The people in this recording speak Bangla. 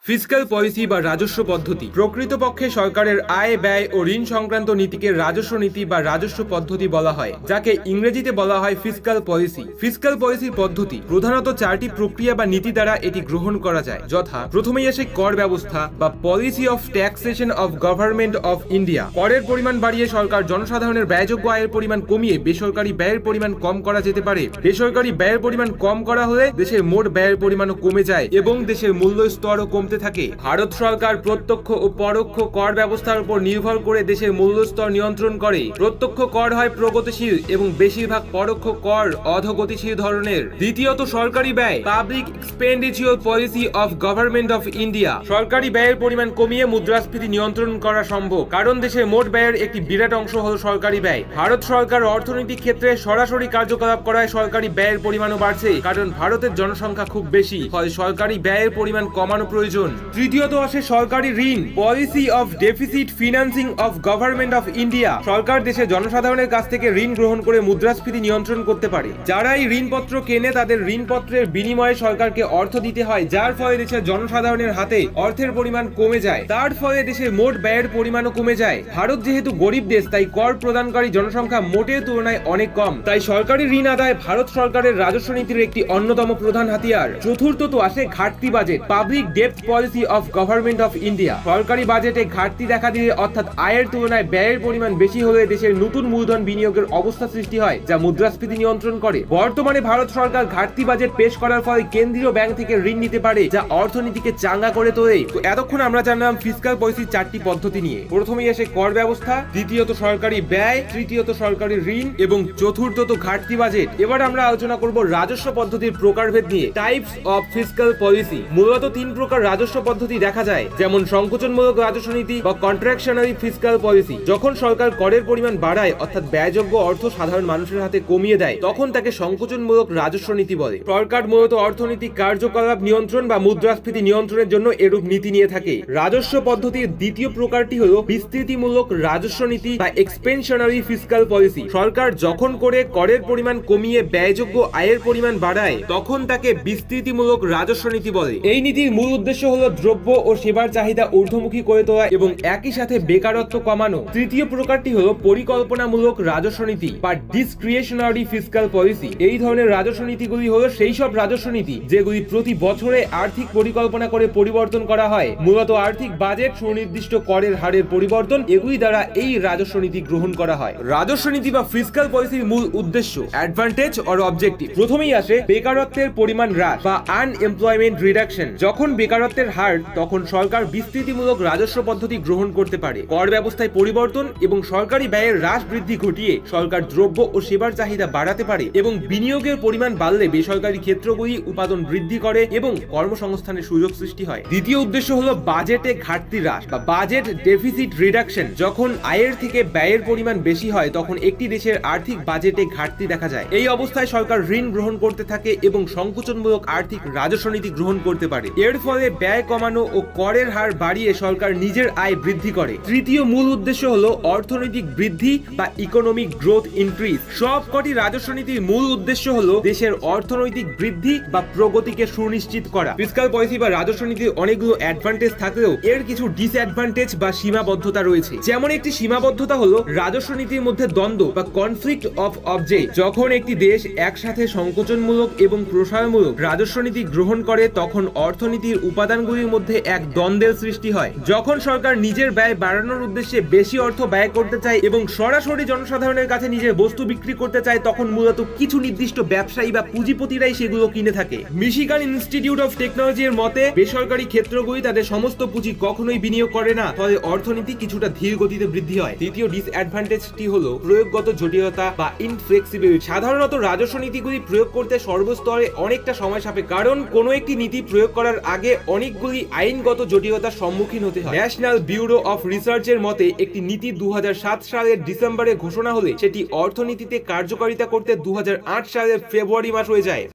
ফিসক্যাল পলিসি বা রাজস্ব পদ্ধতি প্রকৃতপক্ষে সরকারের আয় ব্যয় ও ঋণ সংক্রান্ত নীতিকে রাজস্ব নীতি বা রাজস্ব পদ্ধতি বলা হয়, যাকে ইংরেজিতে বলা হয় ফিসক্যাল পলিসি। ফিসক্যাল পলিসির পদ্ধতি প্রধানত চারটি প্রক্রিয়া বা নীতি দ্বারা এটি গ্রহণ করা যায়, যথা প্রথমেই আসে কর ব্যবস্থা বা policy of taxation of government of India. করের পরিমাণ বাড়িয়ে সরকার জনসাধারণের ব্যয়যোগ্য আয়ের পরিমাণ কমিয়ে বেসরকারি ব্যয়ের পরিমাণ কম করা যেতে পারে। বেসরকারি ব্যয়ের পরিমাণ কম করা হলে দেশের মোট ব্যয়ের পরিমাণও কমে যায় এবং দেশের মূল্য স্তরও কমতে থাকে। ভারত সরকার প্রত্যক্ষ ও পরোক্ষ কর ব্যবস্থার উপর নির্ভর করে দেশের মূল্য স্তর নিয়ন্ত্রণ করে। প্রত্যক্ষ কর হয় প্রগতিশীল এবং বেশিরভাগ পরোক্ষ কর অধগতিশীল ধরনের। দ্বিতীয়ত, সরকারি ব্যয় public expenditure policy of government of India. সরকারি ব্যয়ের পরিমাণ কমিয়ে মুদ্রাস্ফীতি নিয়ন্ত্রণ করা সম্ভব, কারণ দেশের মোট ব্যয়ের একটি বিরাট অংশ হল সরকারি ব্যয়। ভারত সরকার অর্থনৈতিক ক্ষেত্রে সরাসরি কার্যকলাপ করায় সরকারি ব্যয়ের পরিমাণও বাড়ছে, কারণ ভারতের জনসংখ্যা খুব বেশি, ফলে সরকারি ব্যয়ের পরিমাণ কমানো প্রয়োজন। তৃতীয়ত আসে সরকারি ঋণ policy of deficit financing of government of India. সরকার দেশের জনসাধারণের কাছ থেকে ঋণ গ্রহণ করে মুদ্রাস্ফীতি নিয়ন্ত্রণ করতে পারে। যারা এই ঋণপত্র কেনে তাদের ঋণপত্রের বিনিময়ে সরকারকে অর্থ দিতে হয়, যার ফলে দেশের জনসাধারণের হাতে অর্থের পরিমাণ কমে যায়। তার ফলে দেশের মোট ব্যয়ের পরিমাণও কমে যায়। ভারত যেহেতু গরিব দেশ, তাই কর প্রদানকারী জনসংখ্যা মোটের তুলনায় অনেক কম, তাই সরকারি ঋণ আদায় ভারত সরকারের রাজস্ব নীতির একটি অন্যতম প্রধান হাতিয়ার। চতুর্থত আসে ঘাটতি বাজেট পাবলিক ডেপ্ট policy of government of India. সরকারি বাজেটে ঘাটতি দেখা দিলে, অর্থাৎ আয়ের তুলনায় ব্যয়ের পরিমাণ বেশি হলে দেশের নতুন মূলধন বিনিয়োগের অবস্থা সৃষ্টি হয়, যা মুদ্রাস্ফীতি নিয়ন্ত্রণ করে। বর্তমানে ভারত সরকার ঘাটতি বাজেট পেশ করার ফলে কেন্দ্রীয় ব্যাংক থেকে ঋণ নিতে পারে, যা অর্থনীতিকে চাঙ্গা করে তোলে। তো এতক্ষণ আমরা জানলাম ফিসক্যাল পলিসির চারটি পদ্ধতি নিয়ে। প্রথমেই আসে কর ব্যবস্থা, দ্বিতীয়ত সরকারি ব্যয়, তৃতীয়ত সরকারি ঋণ এবং চতুর্থত ঘাটতি বাজেট। এবার আমরা আলোচনা করব রাজস্ব পদ্ধতির প্রকারভেদ নিয়ে। Types of fiscal policy. মূলত তিন প্রকার রাজস্ব পদ্ধতি দেখা যায়, যেমন সংকোচনমূলক রাজস্ব নীতি বা কন্ট্রাকশনারি ফিসক্যাল পলিসি। যখন সরকার করের পরিমাণ বাড়ায়, অর্থাৎ ব্যয়যোগ্য অর্থ সাধারণ মানুষের হাতে কমিয়ে দেয়, তখন তাকে সংকোচনমূলক রাজস্ব নীতি বলে। সরকার মূলত অর্থনৈতিক কার্যকলাপ নিয়ন্ত্রণ বা মুদ্রাস্ফীতি নিয়ন্ত্রণের জন্য এরূপ নীতি নিয়ে থাকে। রাজস্ব পদ্ধতির দ্বিতীয় প্রকারটি হলো বিস্তৃতিমূলক রাজস্ব নীতি বা এক্সপেনশনারি ফিসক্যাল পলিসি। সরকার যখন করের পরিমাণ কমিয়ে ব্যয়যোগ্য আয়ের পরিমাণ বাড়ায়, তখন তাকে বিস্তৃতিমূলক রাজস্ব নীতি বলে। এই নীতির মূল উদ্দেশ্য হলো দ্রব্য ও সেবার চাহিদা ঊর্ধ্বমুখী করে তোলা এবং একই সাথে বেকারত্ব কমানো। তৃতীয় প্রকারটি হলো পরিকল্পনামূলক রাজস্ব নীতি বা ডিসক্রিশনারি ফিসক্যাল পলিসি। এই ধরনের রাজস্ব নীতিগুলি হলো সেই সব রাজস্ব নীতি যেগুলি প্রতি বছরে আর্থিক পরিকল্পনা করে পরিবর্তন করা হয়। মূলত আর্থিক বাজেট, সুনির্দিষ্ট করের হারের পরিবর্তন, এগুলি দ্বারা এই রাজস্ব নীতি গ্রহণ করা হয়। রাজস্ব নীতি বা ফিসক্যাল পলিসির মূল উদ্দেশ্য, অ্যাডভান্টেজ অর অবজেক্টিভ। প্রথমেই আসে বেকারত্বের পরিমাণ হ্রাস বা আনএমপ্লয়মেন্ট রিডাকশন। যখন বেকারত্বের হার, তখন সরকার বিস্তৃতিমূলক রাজস্ব পদ্ধতি গ্রহণ করতে পারে। কর ব্যবস্থায় পরিবর্তন এবং সরকারি ব্যয়ের হ্রাস বৃদ্ধি ঘটিয়ে সরকার দ্রব্য ও সেবার চাহিদা বাড়াতে পারে এবং বিনিয়োগের পরিমাণ বাড়লে বেসরকারি ক্ষেত্রগুলি উৎপাদন বৃদ্ধি করে এবং কর্মসংস্থানের সুযোগ সৃষ্টি হয়। দ্বিতীয় উদ্দেশ্য হলো বাজেটে ঘাটতি হ্রাস বা বাজেট ডেফিসিট রিডাকশন। যখন আয়ের থেকে ব্যয়ের পরিমাণ বেশি হয়, তখন একটি দেশের আর্থিক বাজেটে ঘাটতি দেখা যায়। এই অবস্থায় সরকার ঋণ গ্রহণ করতে থাকে এবং সংকোচনমূলক আর্থিক রাজস্ব নীতি গ্রহণ করতে পারে। এর ফলে ব্যয় কমানো ও করের হার বাড়িয়ে সরকার নিজের আয় বৃদ্ধি করে। তৃতীয় মূল উদ্দেশ্য হলো অর্থনৈতিক বৃদ্ধি বা ইকোনমিক গ্রোথ ইনক্রিজ। সবকটি রাজস্ব নীতির মূল উদ্দেশ্য হলো দেশের অর্থনৈতিক বৃদ্ধি বা প্রগতিকে সুনিশ্চিত করা। ফিসক্যাল পলিসি বা রাজস্ব নীতির অনেকগুলো অ্যাডভান্টেজ থাকলেও এর কিছু ডিসঅ্যাডভান্টেজ বা সীমাবদ্ধতা রয়েছে। যেমন একটি সীমাবদ্ধতা হলো রাজস্ব নীতির মধ্যে দ্বন্দ্ব বা কনফ্লিক্ট অফ অবজেক্ট। যখন একটি দেশ একসাথে সংকোচনমূলক এবং প্রসারমূলক রাজস্ব নীতি গ্রহণ করে, তখন অর্থনীতির উপাদানগুলির মধ্যে এক দ্বন্দ্বের সৃষ্টি হয়। যখন সরকার নিজের ব্যয় বাড়ানোর উদ্দেশ্যে বেশি অর্থ ব্যয় করতে চায় এবং সরাসরি জনসাধারণের কাছে নিজের বস্তু বিক্রি করতে চায়, তখন মূলত কিছু নির্দিষ্ট ব্যবসায়ী বা পুঁজিপতিরাই সেগুলো কিনে থাকে। মিশিগান ইনস্টিটিউট অফ টেকনোলজি এর মতে, বেসরকারি ক্ষেত্রগুলি তাদের সমস্ত পুঁজি কখনোই বিনিয়োগ করে না, ফলে অর্থনীতি কিছুটা ধীর গতিতে বৃদ্ধি হয়। তৃতীয় ডিসঅ্যাডভান্টেজটি হলো প্রয়োগগত জটিলতা বা ইনফ্লেক্সিবিলিটি। সাধারণত রাজস্ব নীতিগুলি প্রয়োগ করতে সর্বস্তরে অনেকটা সময় সাপেক্ষ, কারণ কোনো একটি নীতি প্রয়োগ করার আগে অনেকগুলি আইনগত জটিলতার সম্মুখীন হতে হয়। ন্যাশনাল ব্যুরো অফ রিসার্চের মতে, একটি নীতি 2007 সালের ডিসেম্বরে ঘোষণা হলে সেটি অর্থনীতিতে কার্যকারিতা করতে 2008 সালের ফেব্রুয়ারি মাস হয়ে যায়।